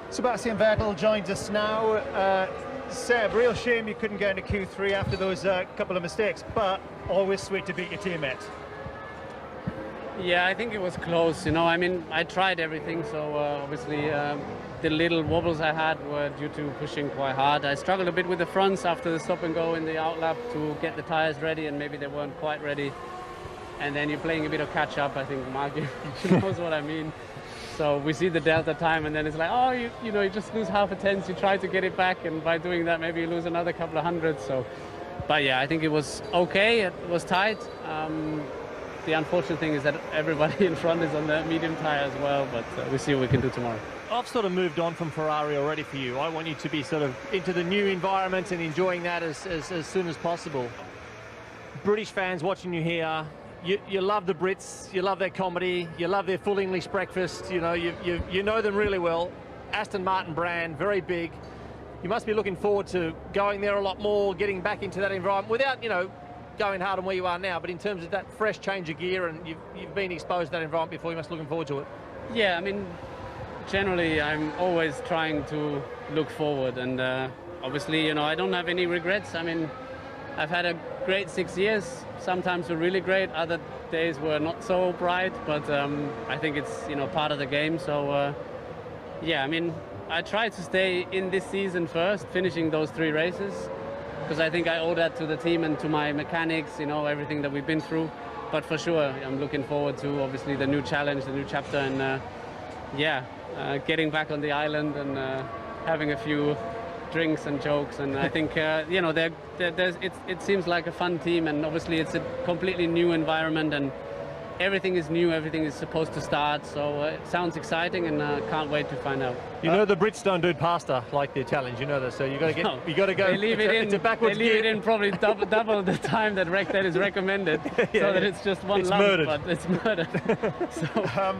Sebastian Vettel joins us now. Seb, real shame you couldn't get into Q3 after those couple of mistakes, but always sweet to beat your teammate. Yeah, I think it was close, you know. I mean, I tried everything, so obviously the little wobbles I had were due to pushing quite hard. I struggled a bit with the fronts after the stop and go in the outlap to get the tires ready, and maybe they weren't quite ready. And then you're playing a bit of catch up, I think, Mark, you knows what I mean. So we see the delta time, and then it's like, oh, you know, you just lose half a tenth, you try to get it back, and by doing that, maybe you lose another couple of hundreds. So, but yeah, I think it was okay. It was tight. The unfortunate thing is that everybody in front is on the medium tire as well, but we'll see what we can do tomorrow. I've sort of moved on from Ferrari already for you. I want you to be sort of into the new environment and enjoying that as soon as possible. British fans watching you here, you love the Brits, you love their comedy, you love their full English breakfast, you know, you know them really well. Aston Martin brand, very big. You must be looking forward to going there a lot more, getting back into that environment without, you know, going hard on where you are now, but in terms of that fresh change of gear, and you've been exposed to that environment before, you must be looking forward to it. Yeah, I mean, generally I'm always trying to look forward, and obviously, you know, I don't have any regrets. I mean, I've had a great 6 years. Sometimes were really great, other days were not so bright, but I think it's, you know, part of the game. So yeah, I mean, I try to stay in this season first, finishing those 3 races, because I think I owe that to the team and to my mechanics, you know, everything that we've been through. But for sure, I'm looking forward to obviously the new challenge, the new chapter, and yeah, getting back on the island and having a few drinks and jokes. And I think you know, it seems like a fun team, and obviously it's a completely new environment, and everything is new, everything is supposed to start, so it sounds exciting, and can't wait to find out. You know, the Brits don't do pasta like the Italians, you know that, so you got to get, no, you got to go. They leave it in. It's a backwards They leave gear. it in probably double the time that is recommended, so that it's just one lump, murdered. but it's murdered. So,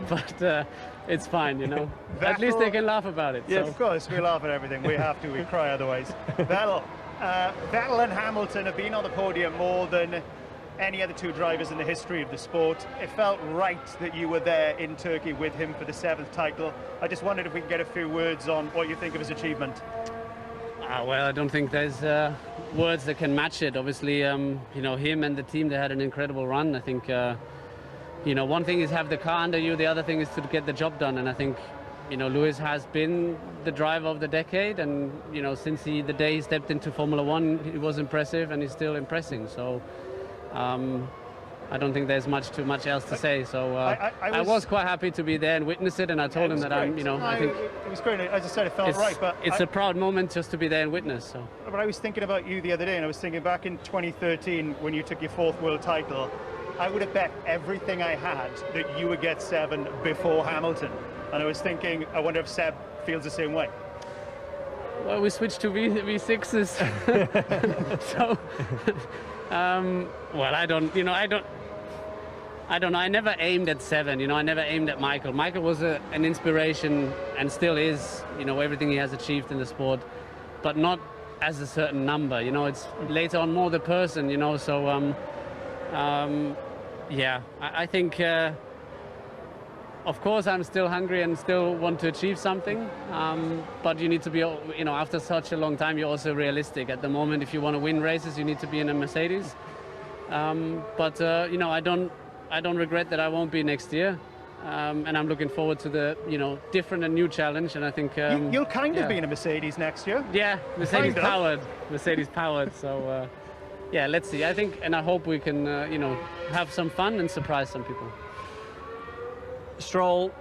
but it's fine, you know. At least they can laugh about it. Yes, so. of course, we laugh at everything. We have to, we cry otherwise. Vettel and Hamilton have been on the podium more than any other 2 drivers in the history of the sport. It felt right that you were there in Turkey with him for the 7th title. I just wondered if we could get a few words on what you think of his achievement. Well, I don't think there's words that can match it. Obviously, you know, him and the team, they had an incredible run. I think, you know, one thing is have the car under you, the other thing is to get the job done. And I think, you know, Lewis has been the driver of the decade, and, you know, since the day he stepped into Formula One, he was impressive, and he's still impressing. So I don't think there's too much else to say. So I was quite happy to be there and witness it, and I told him that great. I'm, you know, no, I think it was great. As I said, it felt right. But it's a proud moment just to be there and witness. So. But I was thinking about you the other day, and I was thinking back in 2013 when you took your 4th world title, I would have bet everything I had that you would get 7 before Hamilton. And I was thinking, I wonder if Seb feels the same way. Well, we switched to V6s, so. Well, I don't know. I never aimed at 7. You know, I never aimed at Michael. Michael was an inspiration, and still is. You know, everything he has achieved in the sport, but not as a certain number. You know, it's later on more the person. You know, so yeah, I think. Of course, I'm still hungry and still want to achieve something, but you need to be, you know, after such a long time, you're also realistic. At the moment, if you want to win races, you need to be in a Mercedes. But you know, I don't regret that I won't be next year, and I'm looking forward to the, you know, different and new challenge. And I think you'll kind of be in a Mercedes next year. Yeah, Mercedes powered. So yeah, let's see. I think, and I hope we can, you know, have some fun and surprise some people. Stroll,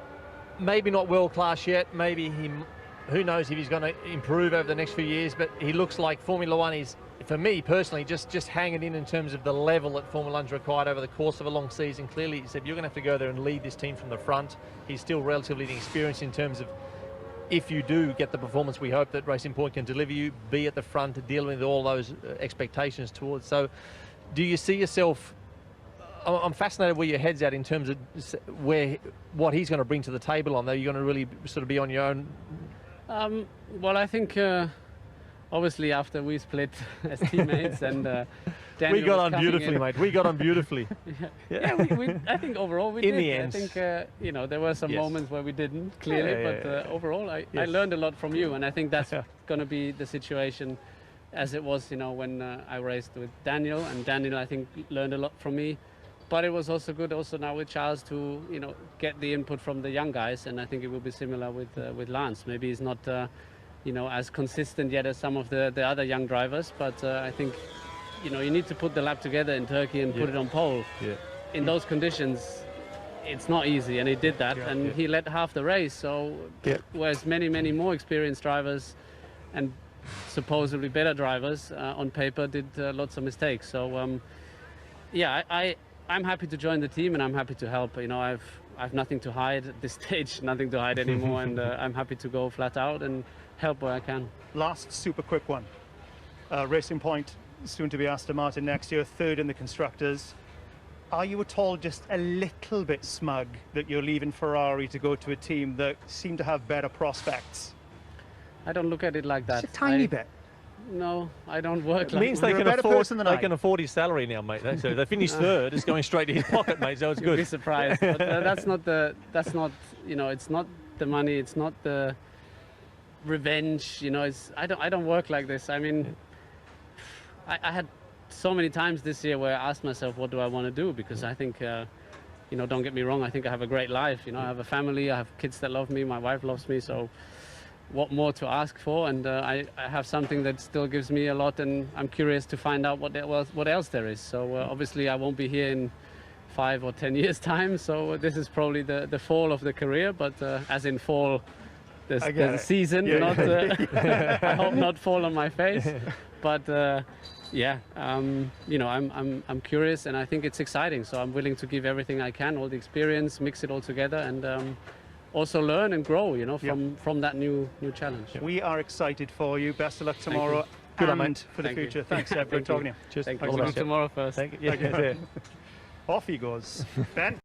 maybe not world class yet, maybe who knows if he's going to improve over the next few years, but he looks like Formula One is, for me personally, just hanging in terms of the level that Formula One's required over the course of a long season. Clearly, he said, you're going to have to go there and lead this team from the front. He's still relatively inexperienced in terms of, if you do get the performance we hope that Racing Point can deliver you, be at the front to deal with all those expectations towards. So do you see yourself, I'm fascinated where your head's at in terms of what he's going to bring to the table on there. You're going to really sort of be on your own? Well, I think obviously after we split as teammates and Daniel We got was on coming beautifully, in. mate. We got on beautifully. Yeah, I think overall we In did. the end. I think you know, there were some Yes. moments where we didn't clearly, Yeah, but overall I Yes. learned a lot from you, and I think that's going to be the situation as it was, you know, when I raced with Daniel, and Daniel I think learned a lot from me. But it was also good also now with Charles to, you know, get the input from the young guys, and I think it will be similar with Lance. Maybe he's not you know, as consistent yet as some of the other young drivers, but I think, you know, you need to put the lap together in Turkey and put it on pole. Yeah. In those conditions, it's not easy, and he did that, and he led half the race. So whereas many more experienced drivers and supposedly better drivers on paper did lots of mistakes. So yeah, I'm happy to join the team, and I'm happy to help. You know, I've nothing to hide at this stage, nothing to hide anymore, and I'm happy to go flat out and help where I can. Last super quick one. Racing Point, soon to be Aston Martin next year, third in the Constructors. Are you at all just a little bit smug that you're leaving Ferrari to go to a team that seem to have better prospects? I don't look at it like that. Just a tiny bit. No, I don't work It like means that. they You're a can better afford person than I. they can afford his salary now, mate. So they finish third. It's going straight to his pocket, mate. So it's You'll be good. surprised. But that's not, you know, it's not the money, it's not the revenge, you know. I don't work like this. I mean, I had so many times this year where I asked myself, what do I want to do? Because I think, you know, don't get me wrong, I think I have a great life. You know, I have a family, I have kids that love me, my wife loves me, so what more to ask for? And I have something that still gives me a lot, and I'm curious to find out what else there is. So obviously I won't be here in 5 or 10 years time, so this is probably the fall of the career, but as in fall, the season, not I hope not fall on my face. But yeah, you know, I'm curious, and I think it's exciting, so I'm willing to give everything I can, all the experience, mix it all together, and also learn and grow, you know, from that new challenge. We are excited for you. Best of luck tomorrow Good luck, and mate. for the Thank you. future. Thanks, Seb, for talking to you. Cheers. Thank All you. the best. Tomorrow first. Thank you. Yeah. Off he goes. Ben?